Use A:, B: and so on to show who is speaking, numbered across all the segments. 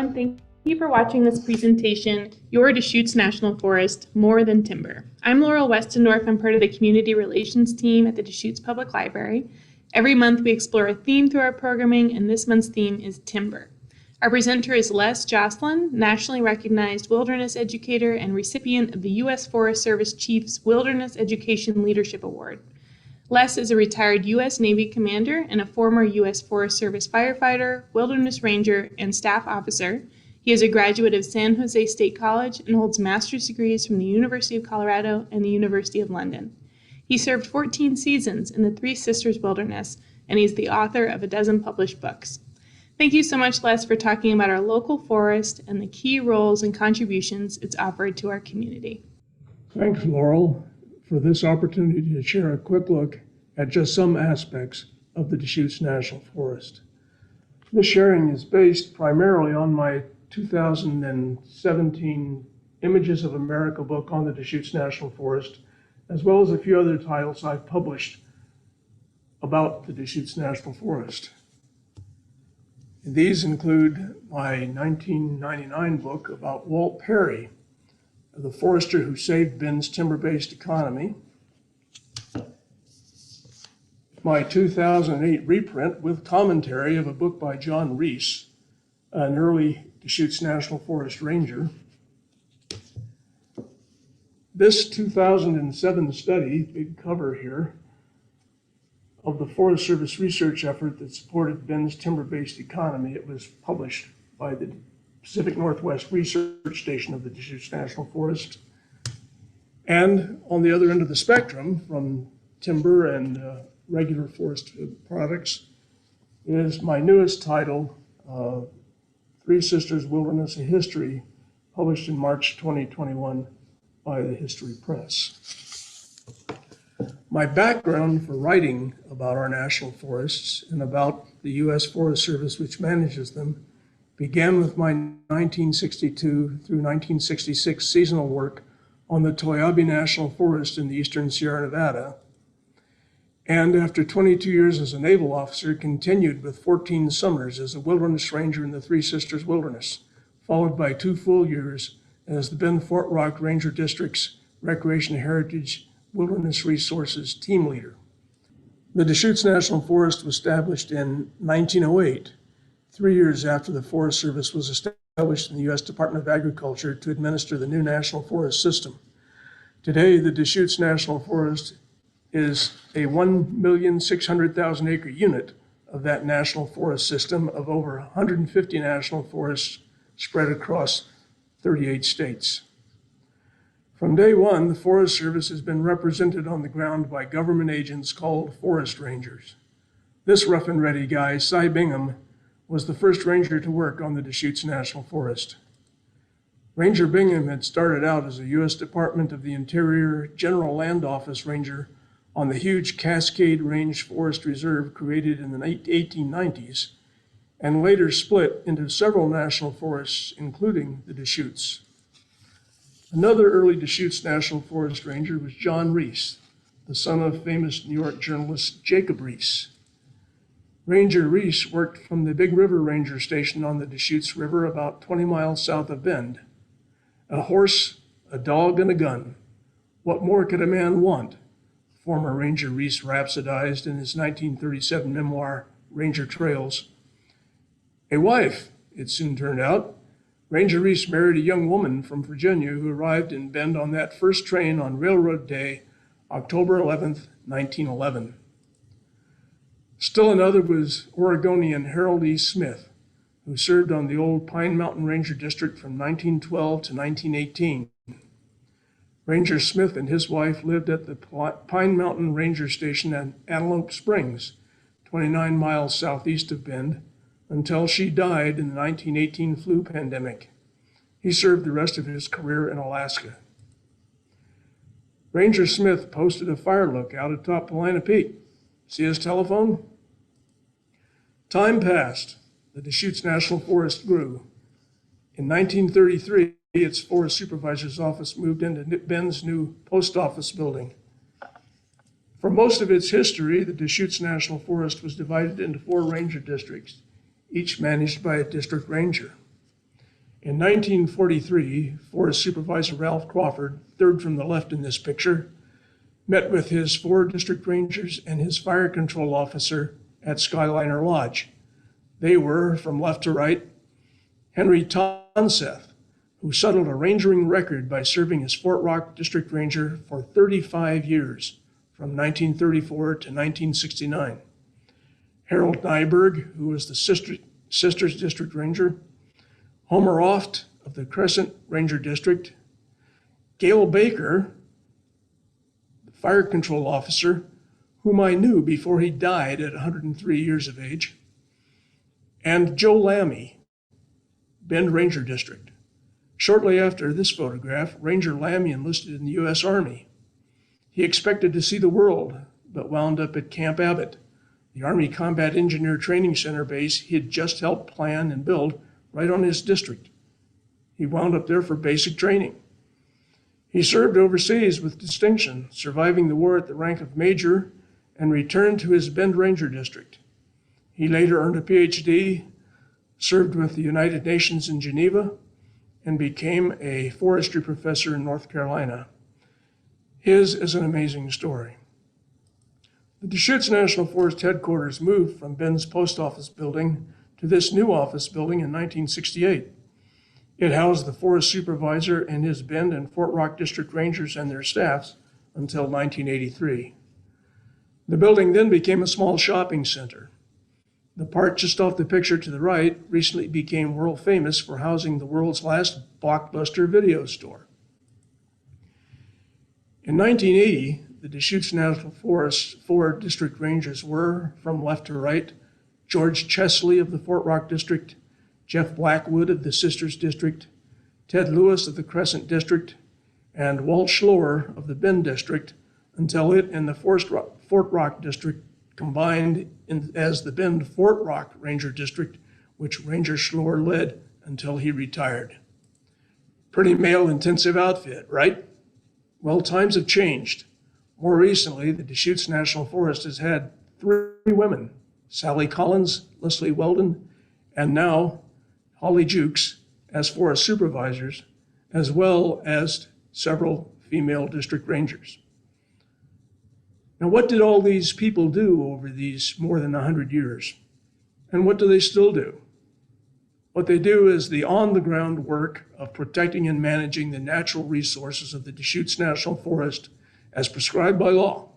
A: and thank you for watching this presentation, Your Deschutes National Forest, More Than Timber. I'm Laurel Westendorf. I'm part of the Community Relations team at the Deschutes Public Library. Every month we explore a theme through our programming, and this month's theme is timber. Our presenter is Les Joslin, nationally recognized wilderness educator and recipient of the U.S. Forest Service Chief's Wilderness Education Leadership Award. Les is a retired U.S. Navy commander and a former U.S. Forest Service firefighter, wilderness ranger, and staff officer. He is a graduate of San Jose State College and holds master's degrees from the University of Colorado and the University of London. He served 14 seasons in the Three Sisters Wilderness, and he's the author of a dozen published books. Thank you so much, Les, for talking about our local forest and the key roles and contributions it's offered to our community.
B: Thanks, Laurel, for this opportunity to share a quick look at just some aspects of the Deschutes National Forest. This sharing is based primarily on my 2017 Images of America book on the Deschutes National Forest, as well as a few other titles I've published about the Deschutes National Forest. These include my 1999 book about Walt Perry, the forester who saved Ben's timber-based economy, my 2008 reprint with commentary of a book by John Reese, an early Deschutes National Forest ranger. This 2007 study, big cover here, of the Forest Service research effort that supported Ben's timber-based economy. It was published by the Pacific Northwest Research Station of the Deschutes National Forest. And on the other end of the spectrum, from timber and regular forest products, is my newest title, Three Sisters Wilderness: A History, published in March 2021 by the History Press. My background for writing about our national forests and about the U.S. Forest Service, which manages them, began with my 1962 through 1966 seasonal work on the Toyabe National Forest in the eastern Sierra Nevada, and after 22 years as a naval officer, continued with 14 summers as a wilderness ranger in the Three Sisters Wilderness, followed by 2 full years as the Bend Fort Rock Ranger District's Recreation Heritage Wilderness Resources team leader. The Deschutes National Forest was established in 1908, 3 years after the Forest Service was established in the U.S. Department of Agriculture to administer the new National Forest System. Today, the Deschutes National Forest is a 1,600,000 acre unit of that National Forest System of over 150 national forests spread across 38 states. From day one, the Forest Service has been represented on the ground by government agents called forest rangers. This rough and ready guy, Cy Bingham, was the first ranger to work on the Deschutes National Forest. Ranger Bingham had started out as a U.S. Department of the Interior General Land Office ranger on the huge Cascade Range Forest Reserve created in the 1890s, and later split into several national forests, including the Deschutes. Another early Deschutes National Forest ranger was John Reese, the son of famous New York journalist Jacob Reese. Ranger Reese worked from the Big River Ranger Station on the Deschutes River about 20 miles south of Bend. A horse, a dog, and a gun. What more could a man want? Former Ranger Reese rhapsodized in his 1937 memoir, Ranger Trails. A wife, it soon turned out. Ranger Reese married a young woman from Virginia who arrived in Bend on that first train on Railroad Day, October 11th, 1911. Still another was Oregonian Harold E. Smith, who served on the old Pine Mountain Ranger District from 1912 to 1918. Ranger Smith and his wife lived at the Pine Mountain Ranger Station at Antelope Springs, 29 miles southeast of Bend, until she died in the 1918 flu pandemic. He served the rest of his career in Alaska. Ranger Smith posted a fire lookout atop Paulina Peak. See his telephone? Time passed. The Deschutes National Forest grew. In 1933, its Forest Supervisor's Office moved into Bend's new post office building. For most of its history, the Deschutes National Forest was divided into 4 ranger districts, each managed by a district ranger. In 1943, Forest Supervisor Ralph Crawford, third from the left in this picture, met with his 4 district rangers and his fire control officer at Skyliner Lodge. They were, from left to right, Henry Tonseth, who settled a rangering record by serving as Fort Rock District Ranger for 35 years, from 1934 to 1969. Harold Nyberg, who was the Sisters District Ranger. Homer Oft of the Crescent Ranger District. Gail Baker, the fire control officer, whom I knew before he died at 103 years of age. And Joe Lammy, Bend Ranger District. Shortly after this photograph, Ranger Lammy enlisted in the U.S. Army. He expected to see the world, but wound up at Camp Abbott, the Army Combat Engineer Training Center base he had just helped plan and build right on his district. He wound up there for basic training. He served overseas with distinction, surviving the war at the rank of major, and returned to his Bend Ranger District. He later earned a PhD, served with the United Nations in Geneva, and became a forestry professor in North Carolina. His is an amazing story. The Deschutes National Forest headquarters moved from Bend's post office building to this new office building in 1968. It housed the forest supervisor and his Bend and Fort Rock District Rangers and their staffs until 1983. The building then became a small shopping center. The part just off the picture to the right recently became world famous for housing the world's last blockbuster video store. In 1980, the Deschutes National Forest 4 district rangers were, from left to right, George Chesley of the Fort Rock District, Jeff Blackwood of the Sisters District, Ted Lewis of the Crescent District, and Walt Schloer of the Bend District, until it and the Fort Rock District combined as the Bend Fort Rock Ranger District, which Ranger Schloer led until he retired. Pretty male-intensive outfit, right? Well, times have changed. More recently, the Deschutes National Forest has had 3 women, Sally Collins, Leslie Weldon, and now Holly Jukes, as forest supervisors, as well as several female district rangers. Now, what did all these people do over these more than 100 years? And what do they still do? What they do is the on-the-ground work of protecting and managing the natural resources of the Deschutes National Forest as prescribed by law.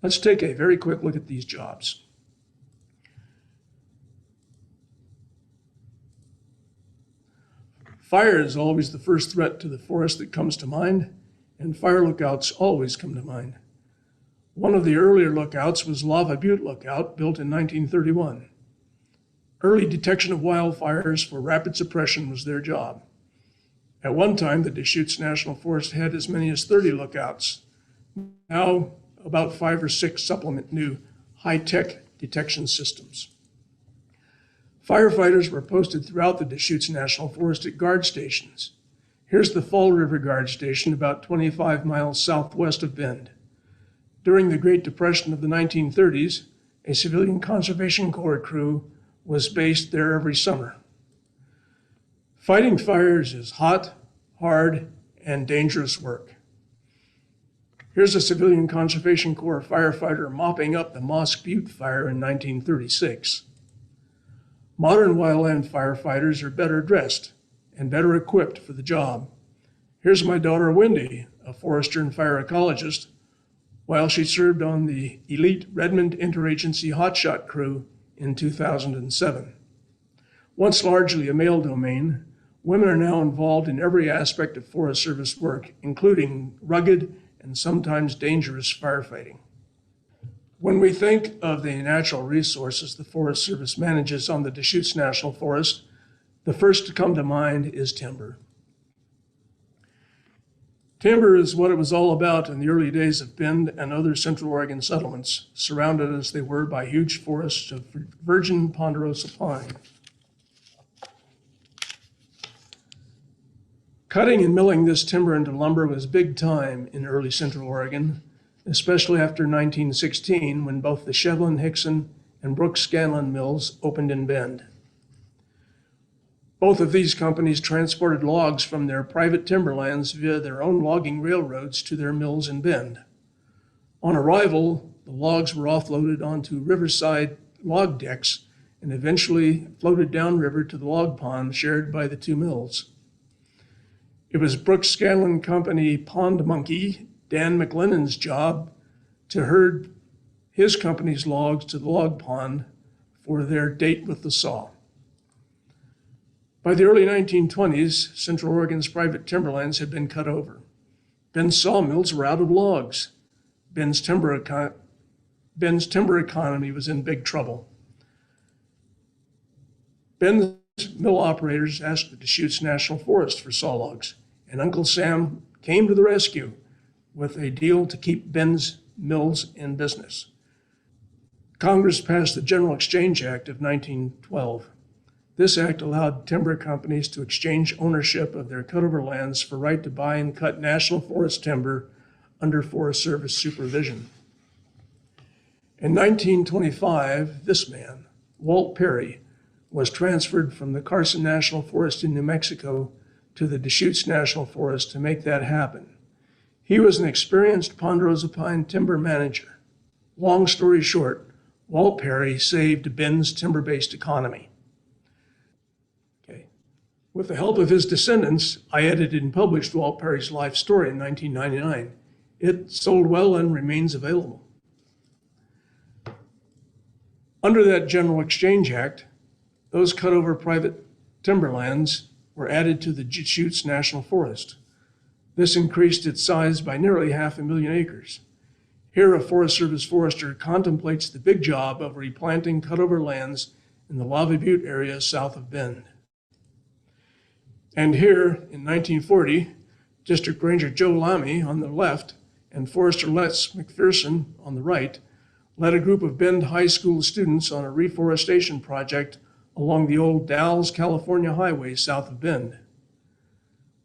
B: Let's take a very quick look at these jobs. Fire is always the first threat to the forest that comes to mind, and fire lookouts always come to mind. One of the earlier lookouts was Lava Butte Lookout, built in 1931. Early detection of wildfires for rapid suppression was their job. At one time, the Deschutes National Forest had as many as 30 lookouts. Now, about 5 or 6 supplement new high-tech detection systems. Firefighters were posted throughout the Deschutes National Forest at guard stations. Here's the Fall River Guard Station, about 25 miles southwest of Bend. During the Great Depression of the 1930s, a civilian Conservation Corps crew was based there every summer. Fighting fires is hot, hard, and dangerous work. Here's a civilian Conservation Corps firefighter mopping up the Moss Butte fire in 1936. Modern wildland firefighters are better dressed and better equipped for the job. Here's my daughter Wendy, a forester and fire ecologist, while she served on the elite Redmond Interagency Hotshot crew in 2007. Once largely a male domain, women are now involved in every aspect of Forest Service work, including rugged and sometimes dangerous firefighting. When we think of the natural resources the Forest Service manages on the Deschutes National Forest, the first to come to mind is timber. Timber is what it was all about in the early days of Bend and other Central Oregon settlements, surrounded as they were by huge forests of virgin ponderosa pine. Cutting and milling this timber into lumber was big time in early Central Oregon, especially after 1916, when both the Shevlin, Hickson, and Brooks Scanlon mills opened in Bend. Both of these companies transported logs from their private timberlands via their own logging railroads to their mills in Bend. On arrival, the logs were offloaded onto riverside log decks and eventually floated downriver to the log pond shared by the two mills. It was Brooks Scanlon Company pond monkey, Dan McLennan's job to herd his company's logs to the log pond for their date with the saw. By the early 1920s, Central Oregon's private timberlands had been cut over. Bend's sawmills were out of logs. Bend's timber economy was in big trouble. Bend's mill operators asked the Deschutes National Forest for saw logs, and Uncle Sam came to the rescue with a deal to keep Bend's mills in business. Congress passed the General Exchange Act of 1912. This act allowed timber companies to exchange ownership of their cutover lands for right to buy and cut national forest timber under Forest Service supervision. In 1925, this man, Walt Perry, was transferred from the Carson National Forest in New Mexico to the Deschutes National Forest to make that happen. He was an experienced ponderosa pine timber manager. Long story short, Walt Perry saved Bend's timber-based economy. With the help of his descendants, I edited and published Walt Perry's life story in 1999. It sold well and remains available. Under that General Exchange Act, those cut over private timberlands were added to the Deschutes National Forest. This increased its size by nearly 500,000 acres. Here, a Forest Service forester contemplates the big job of replanting cutover lands in the Lava Butte area south of Bend. And here, in 1940, District Ranger Joe Lamy on the left and Forester Les McPherson on the right led a group of Bend High School students on a reforestation project along the old Dalles, California highway south of Bend.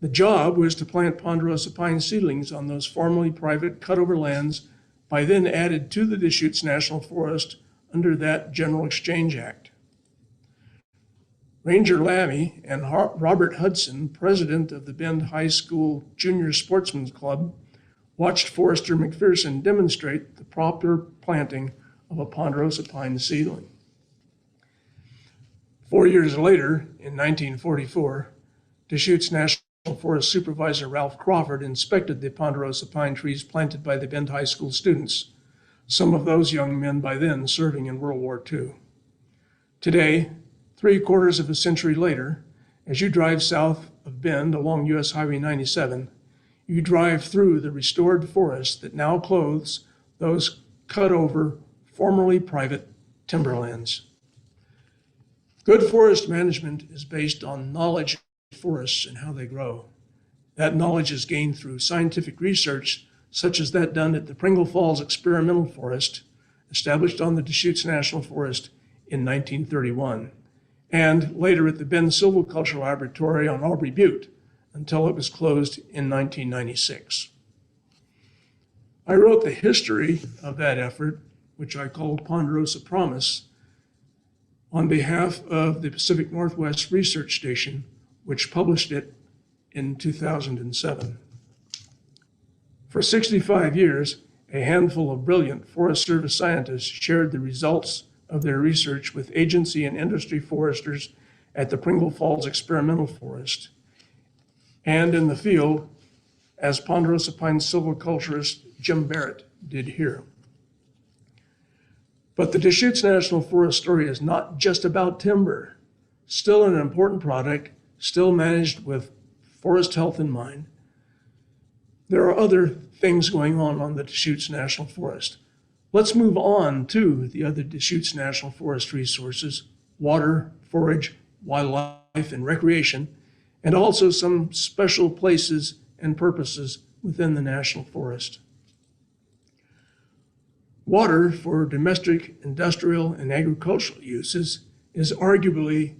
B: The job was to plant ponderosa pine seedlings on those formerly private cutover lands by then added to the Deschutes National Forest under that General Exchange Act. Ranger Lamy and Robert Hudson, president of the Bend High School Junior Sportsman's Club, watched Forester McPherson demonstrate the proper planting of a ponderosa pine seedling. 4 years later, in 1944, Deschutes National Forest Supervisor Ralph Crawford inspected the ponderosa pine trees planted by the Bend High School students, some of those young men by then serving in World War II. Today, 3/4 of a century later, as you drive south of Bend along US Highway 97, you drive through the restored forest that now clothes those cut over, formerly private timberlands. Good forest management is based on knowledge of forests and how they grow. That knowledge is gained through scientific research, such as that done at the Pringle Falls Experimental Forest, established on the Deschutes National Forest in 1931. And later at the Bend Silviculture Laboratory on Aubrey Butte until it was closed in 1996. I wrote the history of that effort, which I called Ponderosa Promise, on behalf of the Pacific Northwest Research Station, which published it in 2007. For 65 years, a handful of brilliant Forest Service scientists shared the results of their research with agency and industry foresters at the Pringle Falls Experimental Forest and in the field as ponderosa pine silviculturist Jim Barrett did here. But the Deschutes National Forest story is not just about timber. Still an important product, still managed with forest health in mind. There are other things going on the Deschutes National Forest. Let's move on to the other Deschutes National Forest resources: water, forage, wildlife, and recreation, and also some special places and purposes within the National Forest. Water for domestic, industrial, and agricultural uses is arguably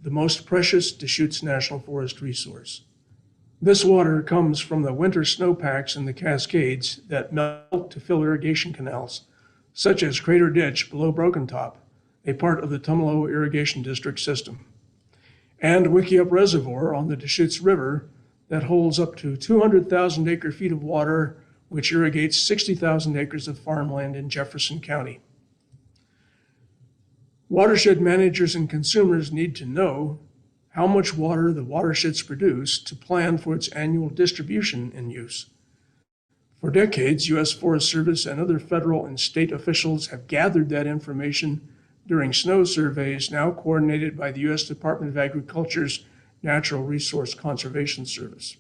B: the most precious Deschutes National Forest resource. This water comes from the winter snowpacks in the Cascades that melt to fill irrigation canals, such as Crater Ditch below Broken Top, a part of the Tumalo Irrigation District system. and Wickiup Reservoir on the Deschutes River that holds up to 200,000 acre-feet of water, which irrigates 60,000 acres of farmland in Jefferson County. Watershed managers and consumers need to know how much water the watersheds produce to plan for its annual distribution and use. For decades, U.S. Forest Service and other federal and state officials have gathered that information during snow surveys now coordinated by the U.S. Department of Agriculture's Natural Resource Conservation Service.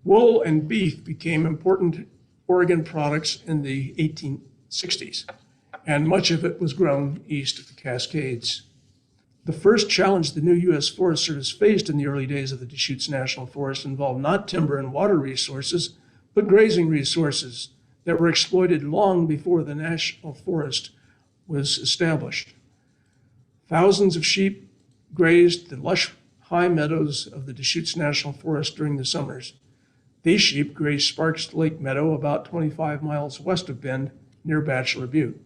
B: Wool and beef became important Oregon products in the 1860s, and much of it was grown east of the Cascades. The first challenge the new U.S. Forest Service faced in the early days of the Deschutes National Forest involved not timber and water resources, but grazing resources that were exploited long before the National Forest was established. Thousands of sheep grazed the lush high meadows of the Deschutes National Forest during the summers. These sheep grazed Sparks Lake Meadow about 25 miles west of Bend near Bachelor Butte.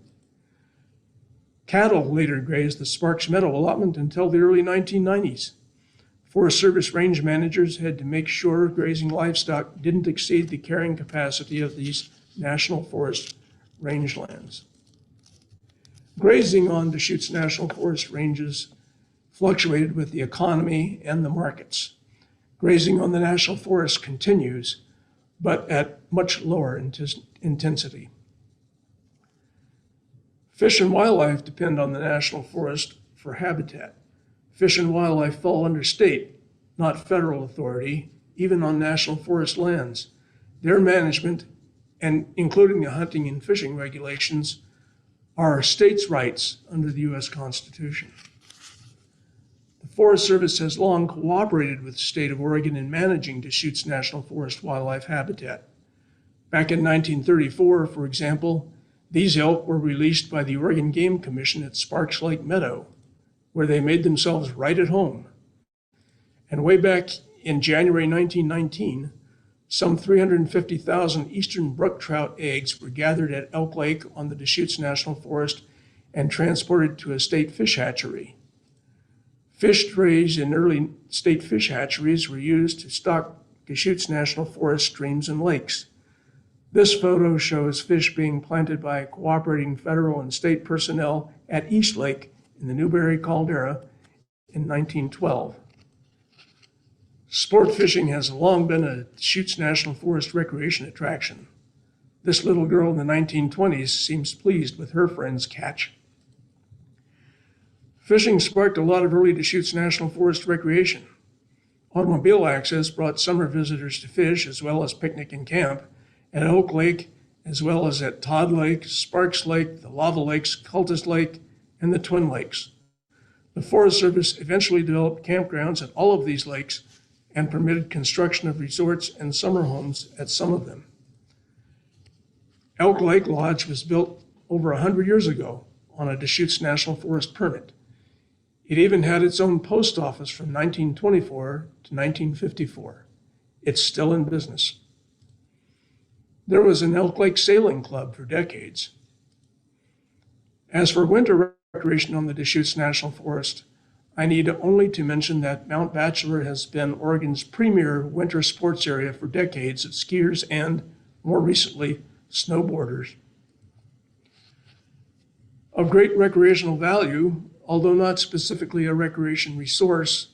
B: Cattle later grazed the Sparks Meadow allotment until the early 1990s. Forest Service range managers had to make sure grazing livestock didn't exceed the carrying capacity of these National Forest rangelands. Grazing on Deschutes National Forest ranges fluctuated with the economy and the markets. Grazing on the National Forest continues, but at much lower intensity. Fish and wildlife depend on the National Forest for habitat. Fish and wildlife fall under state, not federal authority, even on National Forest lands. Their management, and including the hunting and fishing regulations, are states' rights under the U.S. Constitution. The Forest Service has long cooperated with the state of Oregon in managing Deschutes National Forest wildlife habitat. Back in 1934, for example, these elk were released by the Oregon Game Commission at Sparks Lake Meadow, where they made themselves right at home. And way back in January 1919, some 350,000 eastern brook trout eggs were gathered at Elk Lake on the Deschutes National Forest and transported to a state fish hatchery. Fish raised in early state fish hatcheries were used to stock Deschutes National Forest streams and lakes. This photo shows fish being planted by cooperating federal and state personnel at East Lake in the Newberry Caldera in 1912. Sport fishing has long been a Deschutes National Forest recreation attraction. This little girl in the 1920s seems pleased with her friend's catch. Fishing sparked a lot of early Deschutes National Forest recreation. Automobile access brought summer visitors to fish as well as picnic and camp at Oak Lake, as well as at Todd Lake, Sparks Lake, the Lava Lakes, Cultus Lake, and the Twin Lakes. The Forest Service eventually developed campgrounds at all of these lakes and permitted construction of resorts and summer homes at some of them. Elk Lake Lodge was built over 100 years ago on a Deschutes National Forest permit. It even had its own post office from 1924 to 1954. It's still in business. There was an Elk Lake Sailing Club for decades. As for winter recreation on the Deschutes National Forest, I need only to mention that Mount Bachelor has been Oregon's premier winter sports area for decades of skiers and, more recently, snowboarders. Of great recreational value, although not specifically a recreation resource,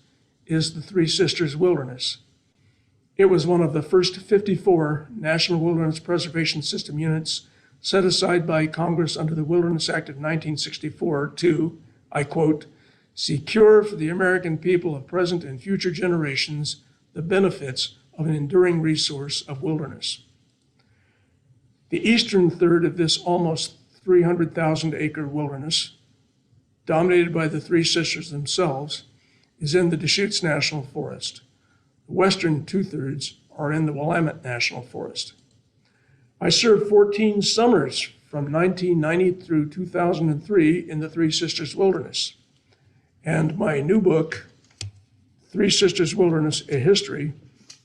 B: is the Three Sisters Wilderness. It was one of the first 54 National Wilderness Preservation System units set aside by Congress under the Wilderness Act of 1964 to, I quote, secure for the American people of present and future generations the benefits of an enduring resource of wilderness. The eastern third of this almost 300,000 acre wilderness, dominated by the Three Sisters themselves, is in the Deschutes National Forest. The western two-thirds are in the Willamette National Forest. I served 14 summers from 1990 through 2003 in the Three Sisters Wilderness. And my new book, Three Sisters Wilderness, A History,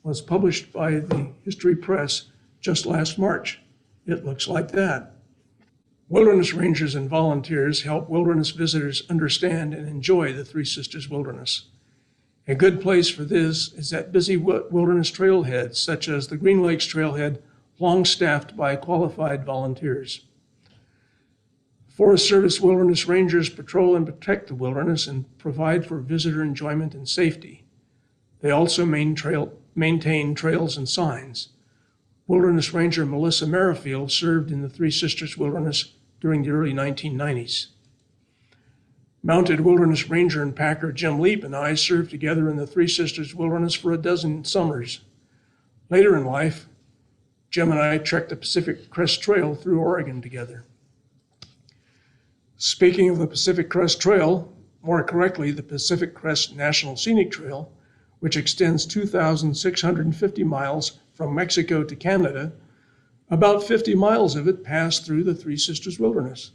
B: was published by the History Press just last March. It looks like that. Wilderness rangers and volunteers help wilderness visitors understand and enjoy the Three Sisters Wilderness. A good place for this is at busy wilderness trailheads, such as the Green Lakes Trailhead, long staffed by qualified volunteers. Forest Service wilderness rangers patrol and protect the wilderness and provide for visitor enjoyment and safety. They also maintain trails and signs. Wilderness Ranger Melissa Merrifield served in the Three Sisters Wilderness during the early 1990s. Mounted Wilderness Ranger and Packer Jim Leap and I served together in the Three Sisters Wilderness for a dozen summers. Later in life, Jim and I trekked the Pacific Crest Trail through Oregon together. Speaking of the Pacific Crest Trail, more correctly, the Pacific Crest National Scenic Trail, which extends 2,650 miles from Mexico to Canada, about 50 miles of it pass through the Three Sisters Wilderness.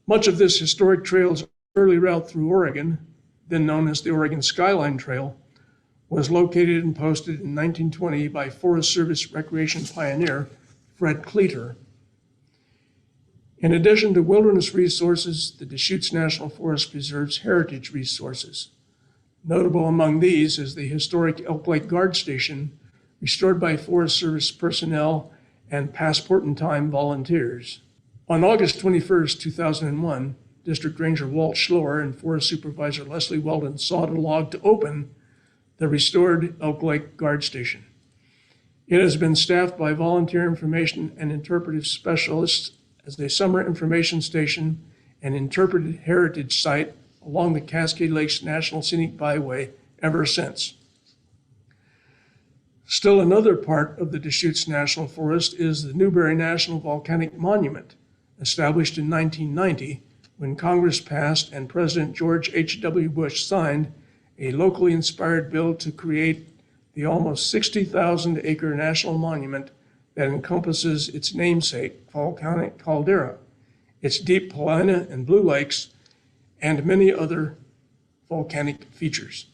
B: Much of this historic trail's early route through Oregon, then known as the Oregon Skyline Trail, was located and posted in 1920 by Forest Service recreation pioneer Fred Cleater. In addition to wilderness resources, the Deschutes National Forest preserves heritage resources. Notable among these is the historic Elk Lake Guard Station, restored by Forest Service personnel and passport-in-time volunteers. On August 21, 2001, District Ranger Walt Schloer and Forest Supervisor Leslie Weldon sawed a log to open the restored Elk Lake Guard Station. It has been staffed by volunteer information and interpretive specialists as a summer information station and interpreted heritage site along the Cascade Lakes National Scenic Byway ever since. Still another part of the Deschutes National Forest is the Newberry National Volcanic Monument, established in 1990 when Congress passed and President George H.W. Bush signed a locally inspired bill to create the almost 60,000-acre national monument that encompasses its namesake, volcanic caldera, its deep Paulina and Blue Lakes, and many other volcanic features.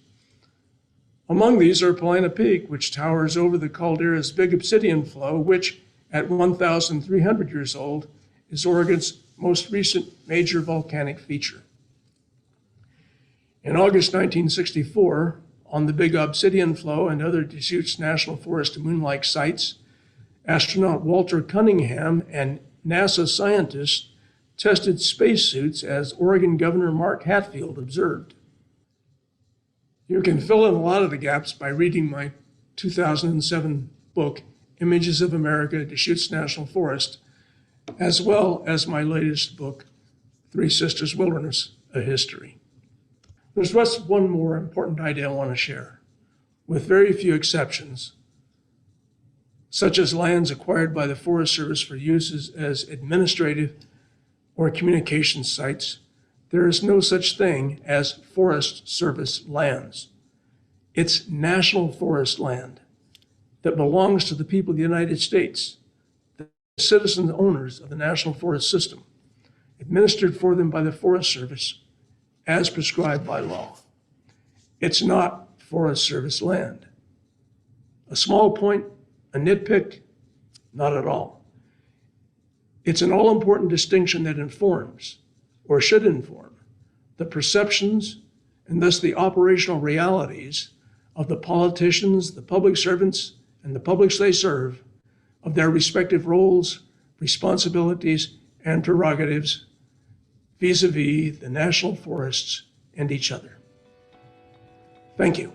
B: Among these are Paulina Peak, which towers over the caldera's big obsidian flow, which, at 1,300 years old, is Oregon's most recent major volcanic feature. In August 1964, on the Big Obsidian Flow and other Deschutes National Forest moon-like sites, astronaut Walter Cunningham and NASA scientists tested spacesuits as Oregon Governor Mark Hatfield observed. You can fill in a lot of the gaps by reading my 2007 book, Images of America, Deschutes National Forest, as well as my latest book, Three Sisters Wilderness, A History. There's just one more important idea I want to share. With very few exceptions, such as lands acquired by the Forest Service for uses as administrative or communication sites, there is no such thing as Forest Service lands. It's national forest land that belongs to the people of the United States, the citizen owners of the National Forest System, administered for them by the Forest Service as prescribed by law. It's not Forest Service land. A small point, a nitpick, not at all. It's an all-important distinction that informs, or should inform, the perceptions and thus the operational realities of the politicians, the public servants, and the publics they serve, of their respective roles, responsibilities, and prerogatives vis-a-vis the national forests and each other. Thank you.